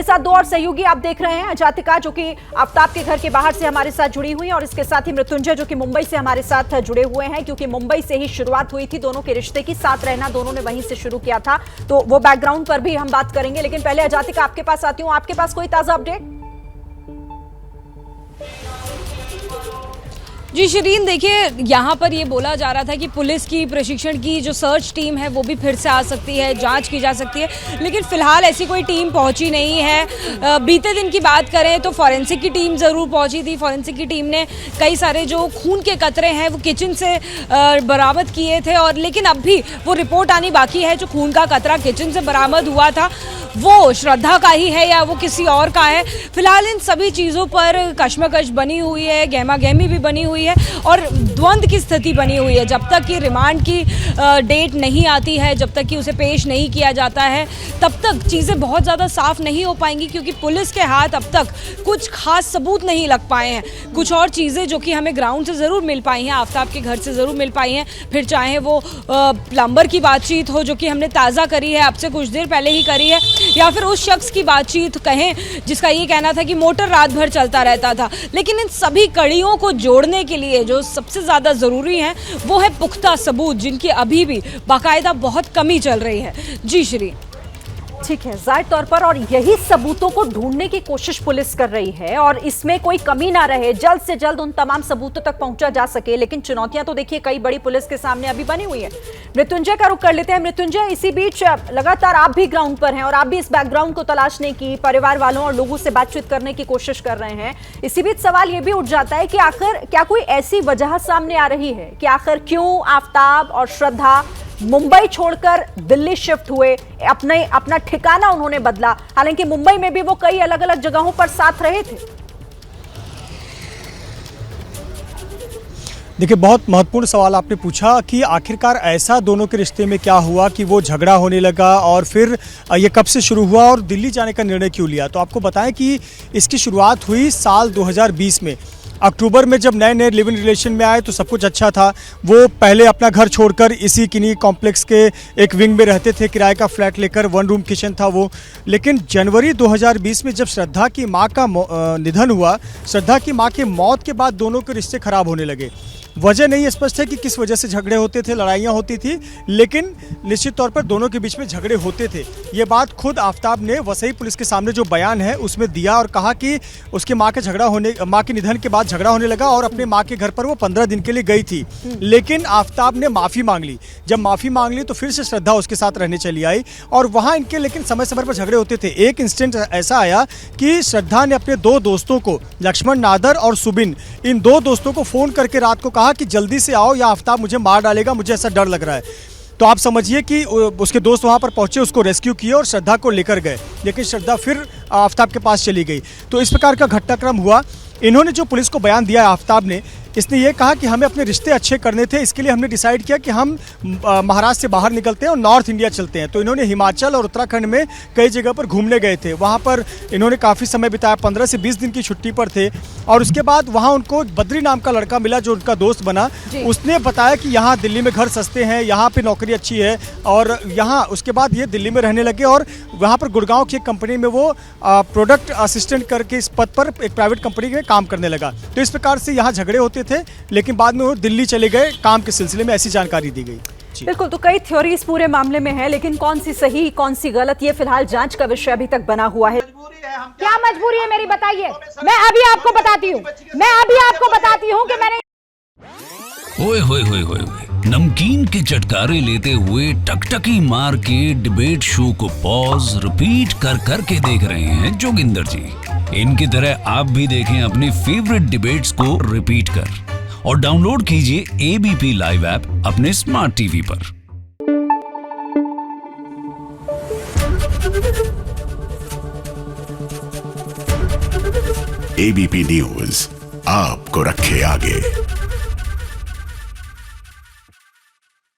साथ दो और सहयोगी आप देख रहे हैं, जातिका जो कि आफ्ताब के घर के बाहर से हमारे साथ जुड़ी हुई है, और इसके साथ ही मृत्युंजय जो कि मुंबई से हमारे साथ जुड़े हुए हैं, क्योंकि मुंबई से ही शुरुआत हुई थी दोनों के रिश्ते की, साथ रहना दोनों ने वहीं से शुरू किया था, तो वो बैकग्राउंड पर भी हम बात करेंगे। लेकिन पहले जातिका आपके पास आती हूं, आपके पास कोई ताजा अपडेट? जी शिरीन, देखिए यहाँ पर ये बोला जा रहा था कि पुलिस की प्रशिक्षण की जो सर्च टीम है वो भी फिर से आ सकती है, जांच की जा सकती है, लेकिन फिलहाल ऐसी कोई टीम पहुंची नहीं है। बीते दिन की बात करें तो फॉरेंसिक की टीम ज़रूर पहुंची थी। फॉरेंसिक की टीम ने कई सारे जो खून के कतरे हैं वो किचन से बरामद किए थे, और लेकिन अब भी वो रिपोर्ट आनी बाकी है। जो खून का कतरा किचन से बरामद हुआ था वो श्रद्धा का ही है या वो किसी और का है। फिलहाल इन सभी चीज़ों पर कशमकश बनी हुई है, गहमा गहमी भी बनी हुई है और द्वंद्व की स्थिति बनी हुई है। जब तक कि रिमांड की डेट नहीं आती है, जब तक कि उसे पेश नहीं किया जाता है, तब तक चीज़ें बहुत ज़्यादा साफ नहीं हो पाएंगी, क्योंकि पुलिस के हाथ अब तक कुछ खास सबूत नहीं लग पाए हैं। कुछ और चीज़ें जो कि हमें ग्राउंड से ज़रूर मिल पाई हैं, आफ्ताब के घर से ज़रूर मिल पाई हैं, फिर चाहे वो प्लम्बर की बातचीत हो जो कि हमने ताज़ा करी है, अब से कुछ देर पहले ही करी है, या फिर उस शख्स की बातचीत कहें जिसका ये कहना था कि मोटर रात भर चलता रहता था। लेकिन इन सभी कड़ियों को जोड़ने के लिए जो सबसे ज़्यादा ज़रूरी है वो है पुख्ता सबूत, जिनकी अभी भी बाकायदा बहुत कमी चल रही है। जी श्री, ठीक है, जाहिर तौर पर, और यही सबूतों को ढूंढने की कोशिश पुलिस कर रही है और इसमें कोई कमी ना रहे, जल्द से जल्द उन तमाम सबूतों तक पहुंचा जा सके। लेकिन चुनौतियां तो देखिए कई बड़ी पुलिस के सामने अभी बनी हुई है। मृत्युंजय का रुख कर लेते हैं। मृत्युंजय, इसी बीच लगातार आप भी ग्राउंड पर हैं और आप भी इस बैकग्राउंड को तलाशने की, परिवार वालों और लोगों से बातचीत करने की कोशिश कर रहे हैं। इसी बीच सवाल यह भी उठ जाता है कि आखिर क्या कोई ऐसी वजह सामने आ रही है कि आखिर क्यों आफ्ताब और श्रद्धा मुंबई छोड़कर दिल्ली शिफ्ट हुए, अपना ठिकाना उन्होंने बदला, हालांकि मुंबई में भी वो कई अलग अलग जगहों पर साथ रहे थे। देखिए, बहुत महत्वपूर्ण सवाल आपने पूछा कि आखिरकार ऐसा दोनों के रिश्ते में क्या हुआ कि वो झगड़ा होने लगा, और फिर ये कब से शुरू हुआ और दिल्ली जाने का निर्णय क्यों लिया। तो आपको बताएं कि इसकी शुरुआत हुई साल 2020 में। अक्टूबर में जब नए नए लिव इन रिलेशन में आए तो सब कुछ अच्छा था। वो पहले अपना घर छोड़कर इसी किन्हीं कॉम्प्लेक्स के एक विंग में रहते थे, किराए का फ्लैट लेकर, 1 रूम किचन था वो। लेकिन जनवरी 2020 में जब श्रद्धा की मां का निधन हुआ, श्रद्धा की मां के मौत के बाद दोनों के रिश्ते खराब होने लगे। वजह नहीं स्पष्ट है कि किस वजह से झगड़े होते थे, लड़ाइयाँ होती थी, लेकिन निश्चित तौर पर दोनों के बीच में झगड़े होते थे। ये बात खुद आफ्ताब ने वसई पुलिस के सामने जो बयान है उसमें दिया और कहा कि उसके मां के निधन के बाद झगड़ा होने लगा और अपने मां के घर पर वो 15 दिन के लिए गई थी। लेकिन आफ्ताब ने माफ़ी मांग ली। जब माफ़ी मांग ली तो फिर से श्रद्धा उसके साथ रहने चली आई और वहाँ इनके लेकिन समय समय पर झगड़े होते थे। एक इंसिडेंट ऐसा आया कि श्रद्धा ने अपने 2 दोस्तों को, लक्ष्मण नादर और सुबिन, इन 2 दोस्तों को फ़ोन करके रात को कहा कि जल्दी से आओ या आफ्ताब मुझे मार डालेगा, मुझे ऐसा डर लग रहा है। तो आप समझिए कि उसके दोस्त वहां पर पहुंचे, उसको रेस्क्यू किए और श्रद्धा को लेकर गए, लेकिन श्रद्धा फिर आफ्ताब के पास चली गई। तो इस प्रकार का घटनाक्रम हुआ। इन्होंने जो पुलिस को बयान दिया आफ्ताब ने, इसने ये कहा कि हमें अपने रिश्ते अच्छे करने थे, इसके लिए हमने डिसाइड किया कि हम महाराष्ट्र से बाहर निकलते हैं और नॉर्थ इंडिया चलते हैं। तो इन्होंने हिमाचल और उत्तराखंड में कई जगह पर घूमने गए थे। वहाँ पर इन्होंने काफ़ी समय बिताया, 15 से 20 दिन की छुट्टी पर थे। और उसके बाद वहाँ उनको बद्री नाम का लड़का मिला जो उनका दोस्त बना। उसने बताया कि यहाँ दिल्ली में घर सस्ते हैं, यहाँ पर नौकरी अच्छी है, और यहाँ उसके बाद ये दिल्ली में रहने लगे और वहाँ पर गुड़गांव की एक कंपनी में वो प्रोडक्ट असिस्टेंट करके इस पद पर एक प्राइवेट कंपनी में काम करने लगा। तो इस प्रकार से यहाँ झगड़े होते थे, लेकिन बाद में वो दिल्ली चले गए काम के सिलसिले में, ऐसी जानकारी दी गई। बिल्कुल, तो कई थ्योरीज पूरे मामले में है, लेकिन कौन सी सही कौन सी गलत, ये फिलहाल जांच का विषय अभी तक बना हुआ है। क्या मजबूरी है मेरी, बताइए। मैं अभी आपको बताती हूँ कि मैंने ओए होए होए होए नमकीन के चटकारे लेते हुए टकटकी मार के डिबेट शो को पॉज रिपीट कर कर के देख रहे हैं जोगिंदर जी। इनकी तरह आप भी देखें अपनी फेवरेट डिबेट्स को रिपीट कर, और डाउनलोड कीजिए एबीपी लाइव ऐप अपने स्मार्ट टीवी पर। एबीपी न्यूज आपको रखे आगे।